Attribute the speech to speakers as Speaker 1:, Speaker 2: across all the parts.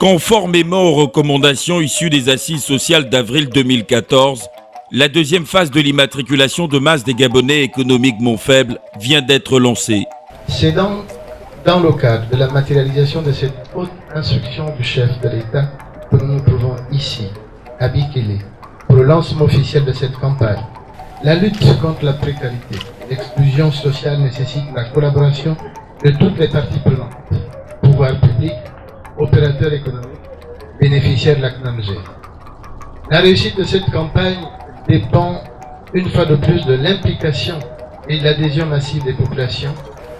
Speaker 1: Conformément aux recommandations issues des assises sociales d'avril 2014, la deuxième phase de l'immatriculation de masse des Gabonais économiquement faibles vient d'être lancée.
Speaker 2: C'est dans le cadre de la matérialisation de cette haute instruction du chef de l'État que nous nous trouvons ici, à Bikele, pour le lancement officiel de cette campagne. La lutte contre la précarité et l'exclusion sociale nécessite la collaboration de toutes les parties prenantes, pouvoir public, opérateurs économiques, bénéficiaires de la CNAMG. La réussite de cette campagne dépend une fois de plus de l'implication et de l'adhésion massive des populations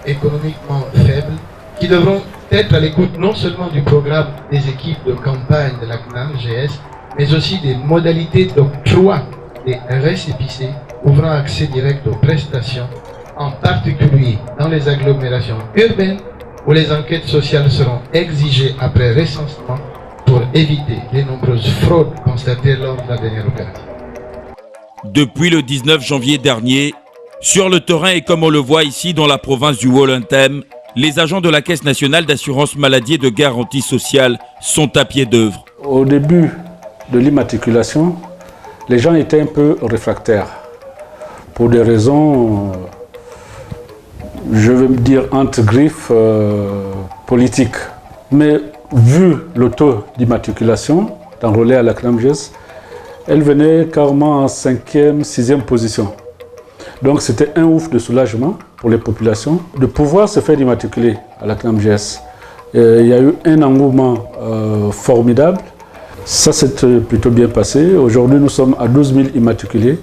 Speaker 2: économiquement faibles qui devront être à l'écoute non seulement du programme des équipes de campagne de la CNAMGS, mais aussi des modalités d'octroi des récépissés ouvrant accès direct aux prestations, en particulier dans les agglomérations urbaines où les enquêtes sociales seront exigées après recensement pour éviter les nombreuses fraudes constatées lors de la dernière opération.
Speaker 1: Depuis le 19 janvier dernier, sur le terrain et comme on le voit ici dans la province du Wollentem, les agents de la Caisse nationale d'assurance maladie et de garantie sociale sont à pied d'œuvre.
Speaker 3: Au début de l'immatriculation, les gens étaient un peu réfractaires pour des raisons, je vais me dire entre griffes, politiques. Mais vu le taux d'immatriculation d'enrôlés à la CNAMGS, elle venait carrément en 5e, 6e position. Donc c'était un ouf de soulagement pour les populations de pouvoir se faire immatriculer à la CNAMGS. Il y a eu un engouement formidable. Ça s'est plutôt bien passé. Aujourd'hui, nous sommes à 12 000 immatriculés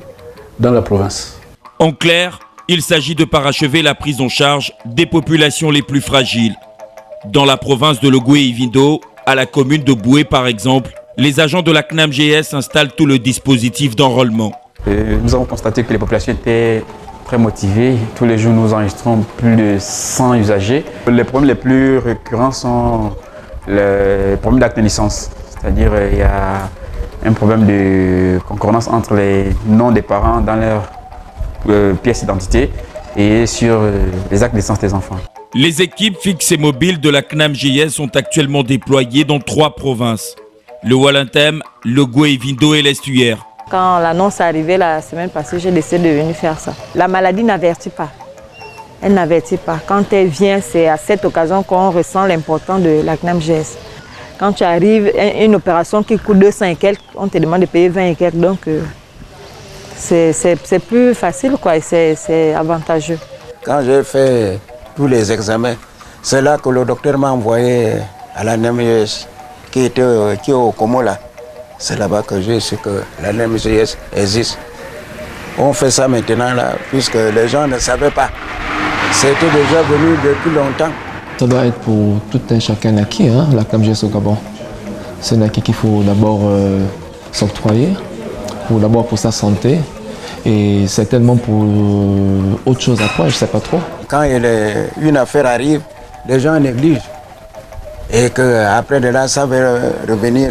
Speaker 3: dans la province.
Speaker 1: En clair, il s'agit de parachever la prise en charge des populations les plus fragiles. Dans la province de Logoué-Ivindo, à la commune de Boué par exemple, les agents de la CNAMGS installent tout le dispositif d'enrôlement.
Speaker 4: Nous avons constaté que les populations étaient très motivées. Tous les jours, nous enregistrons plus de 100 usagers. Les problèmes les plus récurrents sont les problèmes d'acte de naissance. C'est-à-dire qu'il y a un problème de concordance entre les noms des parents dans leur pièce d'identité et sur les actes de naissance des enfants.
Speaker 1: Les équipes fixes et mobiles de la CNAMGS sont actuellement déployées dans 3 provinces. Le Wollentem, le Goué-Ivindo et l'Estuaire.
Speaker 5: Quand l'annonce est arrivée la semaine passée, j'ai décidé de venir faire ça. La maladie n'avertit pas. Elle n'avertit pas. Quand elle vient, c'est à cette occasion qu'on ressent l'importance de la CNAMGS. Quand tu arrives, une opération qui coûte 200 et quelques, on te demande de payer 20 et quelques. Donc, c'est plus facile, quoi, et c'est avantageux.
Speaker 6: Quand j'ai fait tous les examens, c'est là que le docteur m'a envoyé à la NAMGS qui est au Como là. C'est là-bas que j'ai su que la NAMGS existe. On fait ça maintenant là, puisque les gens ne savaient pas. C'était déjà venu depuis longtemps.
Speaker 7: Ça doit être pour tout un chacun acquis, hein, la CNAMGS au Gabon. C'est un acquis qu'il faut d'abord s'octroyer, d'abord pour sa santé, et certainement pour autre chose après, je ne sais pas trop.
Speaker 6: Quand une affaire arrive, les gens négligent. Et qu'après de là, ça va revenir,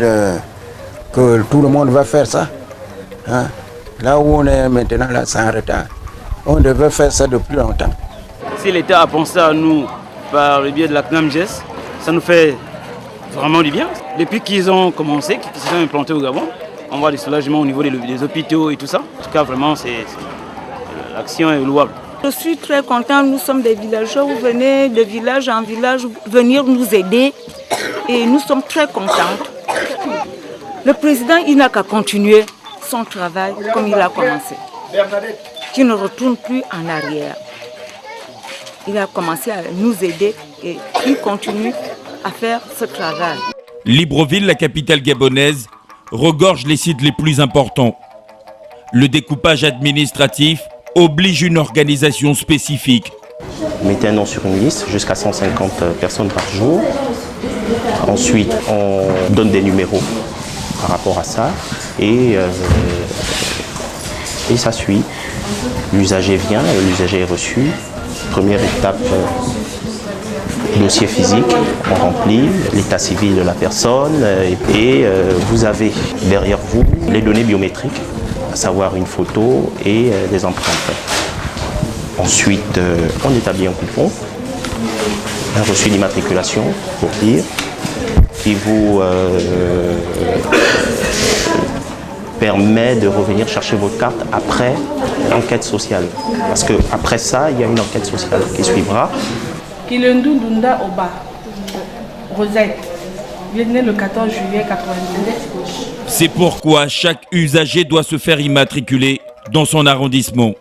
Speaker 6: que tout le monde va faire ça. Hein? Là où on est maintenant, là, c'est en retard. On devait faire ça depuis longtemps.
Speaker 8: Si l'État a pensé à nous par le biais de la CNAMGS, ça nous fait vraiment du bien. Depuis qu'ils ont commencé, qu'ils se sont implantés au Gabon, on voit du soulagement au niveau des hôpitaux et tout ça. En tout cas, vraiment, l'action est louable.
Speaker 9: Je suis très content. Nous sommes des villageois. Vous venez de village en village venir nous aider et nous sommes très contents. Le président, il n'a qu'à continuer son travail comme il a commencé. Qui ne retourne plus en arrière. Il a commencé à nous aider et il continue à faire ce travail.
Speaker 1: Libreville, la capitale gabonaise, regorge les sites les plus importants. Le découpage administratif oblige une organisation spécifique.
Speaker 10: Mettez un nom sur une liste, jusqu'à 150 personnes par jour. Ensuite, on donne des numéros par rapport à ça et ça suit. L'usager vient, l'usager est reçu. Première étape, dossier physique, on remplit l'état civil de la personne et vous avez derrière vous les données biométriques, à savoir une photo et des empreintes. Ensuite, on établit un coupon, un reçu d'immatriculation pour dire qui vous permet de revenir chercher votre carte après l'enquête sociale. Parce qu'après ça, il y a une enquête sociale qui suivra.
Speaker 11: Kilendou Dunda Oba, Rosette, il est né le 14 juillet 1992.
Speaker 1: C'est pourquoi chaque usager doit se faire immatriculer dans son arrondissement.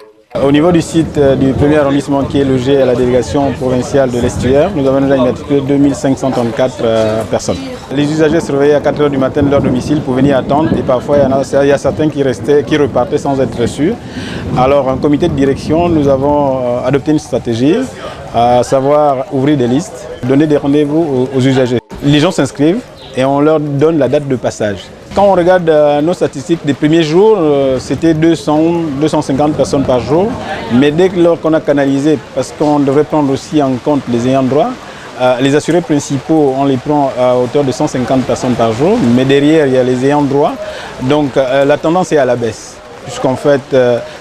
Speaker 12: Au niveau du site du premier arrondissement qui est logé à la délégation provinciale de l'Estuaire, nous avons déjà immatriculé 2534 personnes. Les usagers se réveillaient à 4 h du matin de leur domicile pour venir attendre et parfois il y a certains qui repartaient sans être reçus. Alors en comité de direction, nous avons adopté une stratégie, à savoir ouvrir des listes, donner des rendez-vous aux usagers. Les gens s'inscrivent et on leur donne la date de passage. Quand on regarde nos statistiques des premiers jours, c'était 250 personnes par jour. Mais dès qu'on a canalisé, parce qu'on devrait prendre aussi en compte les ayants droit, les assurés principaux, on les prend à hauteur de 150 personnes par jour. Mais derrière, il y a les ayants droit. Donc la tendance est à la baisse. Puisqu'en fait,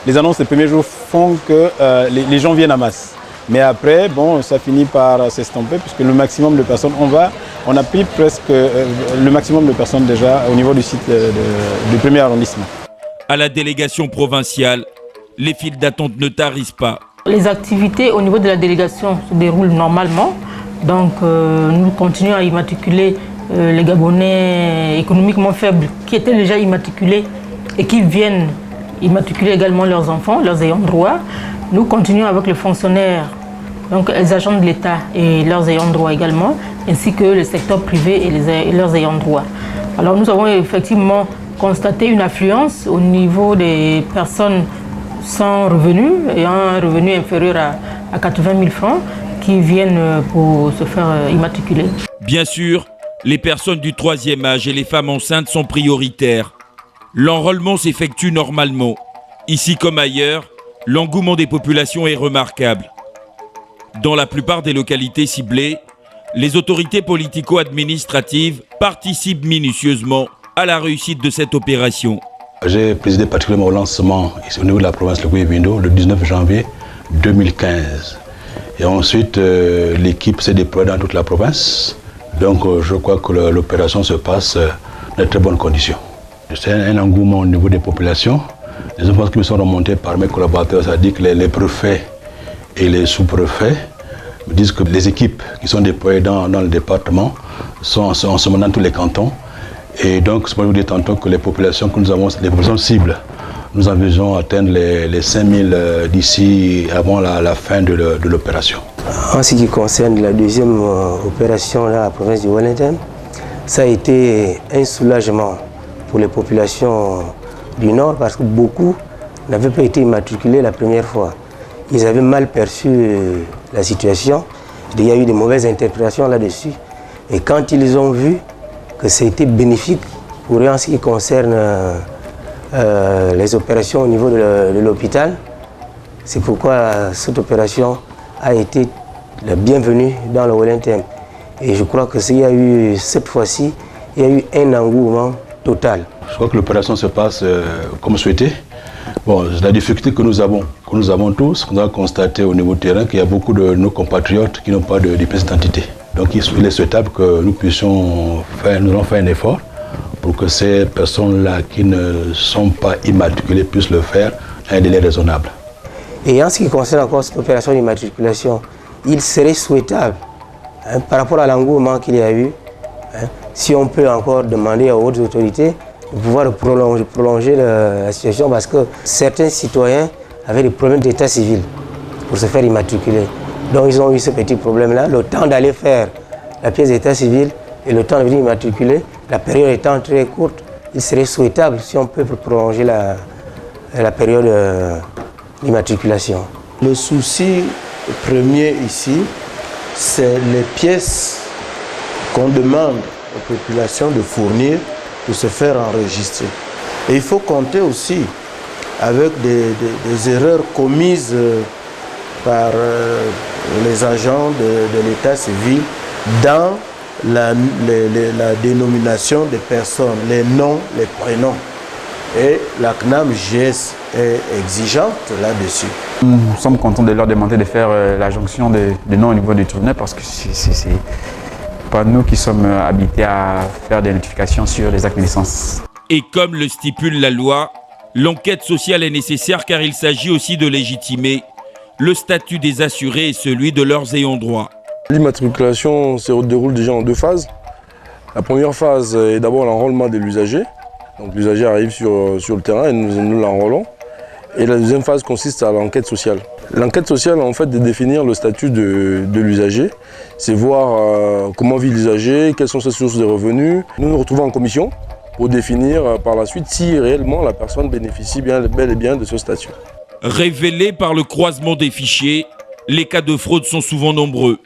Speaker 12: les annonces des premiers jours font que les gens viennent en masse. Mais après, bon, ça finit par s'estomper puisque le maximum de personnes, on a pris presque le maximum de personnes déjà au niveau du site du premier arrondissement.
Speaker 1: À la délégation provinciale, les files d'attente ne tarissent pas.
Speaker 11: Les activités au niveau de la délégation se déroulent normalement. Donc nous continuons à immatriculer les Gabonais économiquement faibles qui étaient déjà immatriculés et qui viennent immatriculer également leurs enfants, leurs ayants droit. Nous continuons avec les fonctionnaires, donc les agents de l'État et leurs ayants droit également, ainsi que le secteur privé et leurs ayants droit. Alors nous avons effectivement constaté une affluence au niveau des personnes sans revenus, ayant un revenu inférieur à 80 000 francs, qui viennent pour se faire immatriculer.
Speaker 1: Bien sûr, les personnes du troisième âge et les femmes enceintes sont prioritaires. L'enrôlement s'effectue normalement. Ici comme ailleurs, l'engouement des populations est remarquable. Dans la plupart des localités ciblées, les autorités politico-administratives participent minutieusement à la réussite de cette opération.
Speaker 3: J'ai présidé particulièrement au lancement ici, au niveau de la province de Goué-Vindo le 19 janvier 2015. Et ensuite, l'équipe s'est déployée dans toute la province. Donc je crois que l'opération se passe dans de très bonnes conditions. C'est un engouement au niveau des populations. Les informations qui me sont remontées par mes collaborateurs, ça dit que les préfets et les sous-préfets me disent que les équipes qui sont déployées dans le département sont en ce moment dans tous les cantons. Et donc, c'est pour vous dire tantôt que les populations que nous avons, les populations cibles, nous envisageons atteindre les 5000 d'ici avant la fin de l'opération.
Speaker 6: En ce qui concerne la deuxième opération là, à la province du Wellington, ça a été un soulagement pour les populations du Nord parce que beaucoup n'avaient pas été immatriculés la première fois. Ils avaient mal perçu la situation. Il y a eu de mauvaises interprétations là-dessus. Et quand ils ont vu que c'était bénéfique pour eux en ce qui concerne les opérations au niveau de l'hôpital, c'est pourquoi cette opération a été la bienvenue dans le Wellington. Et je crois que s'il y a eu cette fois-ci, il y a eu un engouement total.
Speaker 3: Je crois que l'opération se passe comme souhaité. Bon, la difficulté que nous avons tous, on a constaté au niveau terrain qu'il y a beaucoup de nos compatriotes qui n'ont pas de pièce d'identité. Donc il est souhaitable que nous puissions faire un effort pour que ces personnes-là qui ne sont pas immatriculées puissent le faire à un délai raisonnable.
Speaker 6: Et en ce qui concerne encore cette opération d'immatriculation, il serait souhaitable, par rapport à l'engouement qu'il y a eu, si on peut encore demander aux hautes autorités de pouvoir prolonger la situation parce que certains citoyens avaient des problèmes d'état civil pour se faire immatriculer. Donc ils ont eu ce petit problème-là, le temps d'aller faire la pièce d'état civil et le temps de venir immatriculer, la période étant très courte, il serait souhaitable si on peut prolonger la période d'immatriculation.
Speaker 13: Le souci premier ici, c'est les pièces qu'on demande aux populations de fournir pour se faire enregistrer. Et il faut compter aussi avec des erreurs commises par les agents de l'état civil dans la dénomination des personnes, les noms, les prénoms. Et la CNAM-JS est exigeante là-dessus.
Speaker 4: Nous sommes contents de leur demander de faire la jonction des noms au niveau du tribunal parce que Pas nous qui sommes habilités à faire des notifications sur les actes de naissance.
Speaker 1: Et comme le stipule la loi, l'enquête sociale est nécessaire car il s'agit aussi de légitimer le statut des assurés et celui de leurs ayants droit.
Speaker 14: L'immatriculation se déroule déjà en 2 phases. La première phase est d'abord l'enrôlement de l'usager. Donc l'usager arrive sur le terrain et nous l'enrôlons. Et la deuxième phase consiste à l'enquête sociale. L'enquête sociale, en fait, de définir le statut de l'usager. C'est voir comment vit l'usager, quelles sont ses sources de revenus. Nous nous retrouvons en commission pour définir par la suite si réellement la personne bénéficie bel et bien de ce statut.
Speaker 1: Révélés par le croisement des fichiers, les cas de fraude sont souvent nombreux.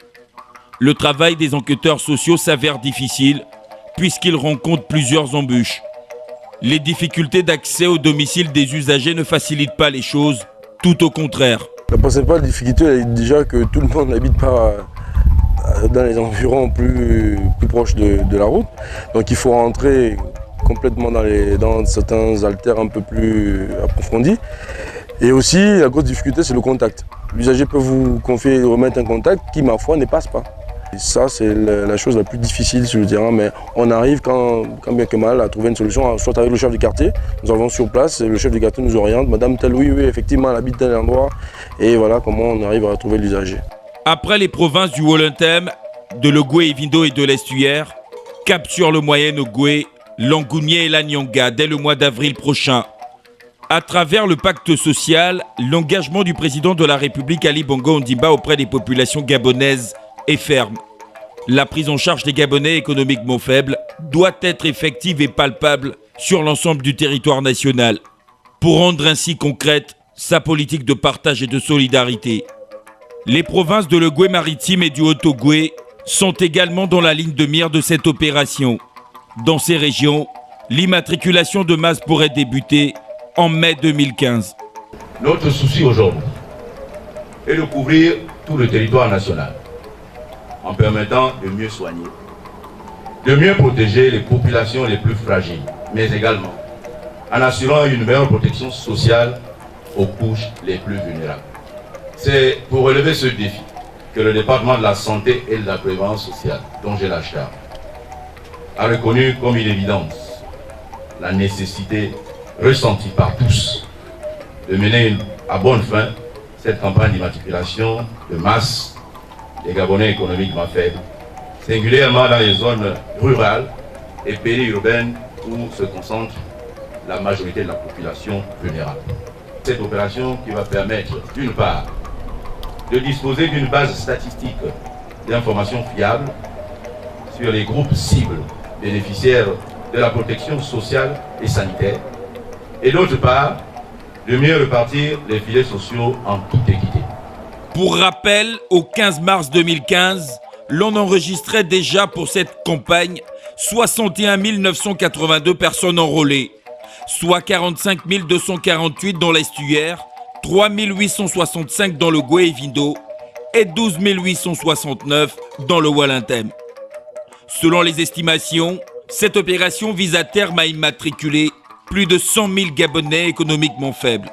Speaker 1: Le travail des enquêteurs sociaux s'avère difficile puisqu'ils rencontrent plusieurs embûches. Les difficultés d'accès au domicile des usagers ne facilitent pas les choses, tout au contraire.
Speaker 14: La principale difficulté est déjà que tout le monde n'habite pas dans les environs plus proches de la route. Donc il faut rentrer complètement dans certains altères un peu plus approfondis. Et aussi, la grosse difficulté, c'est le contact. L'usager peut vous confier, remettre un contact qui, ma foi, ne passe pas. Et ça, c'est la chose la plus difficile sur le terrain, mais on arrive quand bien que mal à trouver une solution, soit avec le chef du quartier. Nous arrivons sur place et le chef du quartier nous oriente. Madame telle, oui, effectivement, elle habite tel endroit. Et voilà comment on arrive à trouver l'usager.
Speaker 1: Après les provinces du Wollentem, de l'Ogooué-Ivindo et de l'Estuaire, cap sur le Moyen-Ogooué, l'Angounié et la Nyanga dès le mois d'avril prochain. À travers le pacte social, l'engagement du président de la République Ali Bongo Ondimba auprès des populations gabonaises est ferme. La prise en charge des Gabonais économiquement faibles doit être effective et palpable sur l'ensemble du territoire national pour rendre ainsi concrète sa politique de partage et de solidarité. Les provinces de l'Ogooué maritime et du Haut-Ogooué sont également dans la ligne de mire de cette opération. Dans ces régions, l'immatriculation de masse pourrait débuter en mai 2015.
Speaker 15: Notre souci aujourd'hui est de couvrir tout le territoire national en permettant de mieux soigner, de mieux protéger les populations les plus fragiles, mais également en assurant une meilleure protection sociale aux couches les plus vulnérables. C'est pour relever ce défi que le département de la santé et de la prévention sociale, dont j'ai la charge, a reconnu comme une évidence la nécessité ressentie par tous de mener à bonne fin cette campagne d'immatriculation de masse des Gabonais économiquement faibles, singulièrement dans les zones rurales et périurbaines où se concentre la majorité de la population vulnérable. Cette opération qui va permettre, d'une part, de disposer d'une base statistique d'informations fiables sur les groupes cibles bénéficiaires de la protection sociale et sanitaire, et d'autre part, de mieux répartir les filets sociaux en toute équité.
Speaker 1: Pour rappel, au 15 mars 2015, l'on enregistrait déjà pour cette campagne 61 982 personnes enrôlées, soit 45 248 dans l'Estuaire, 3 865 dans le Ogooué-Ivindo et 12 869 dans le Wollentem. Selon les estimations, cette opération vise à terme à immatriculer plus de 100 000 Gabonais économiquement faibles.